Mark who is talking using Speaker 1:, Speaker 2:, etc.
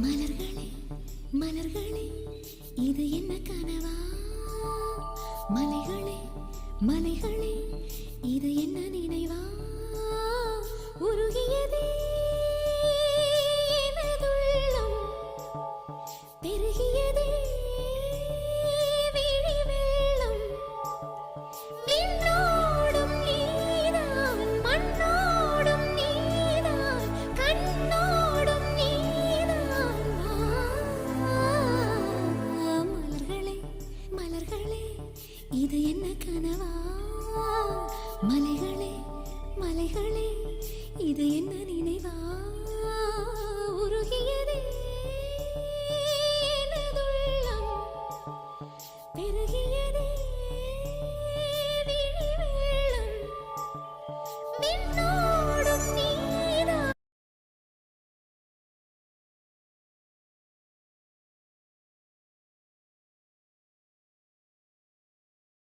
Speaker 1: மலர்களே மலர்களே இது என்ன கனவா? மலைகளே மலைகளே இது என்ன நினைவா? உருகியதே எனதுள்ளம், பெருகியதே விழி வெள்ளம். விண்ணோடும் நீதான், மண்ணோடும் நீதான், கண்ணோடும் நீதான். மலர்களே மலர்களே இது என்ன கனவா? மலைகளே மலைகளே இது என்ன நினைவா? உருகியதே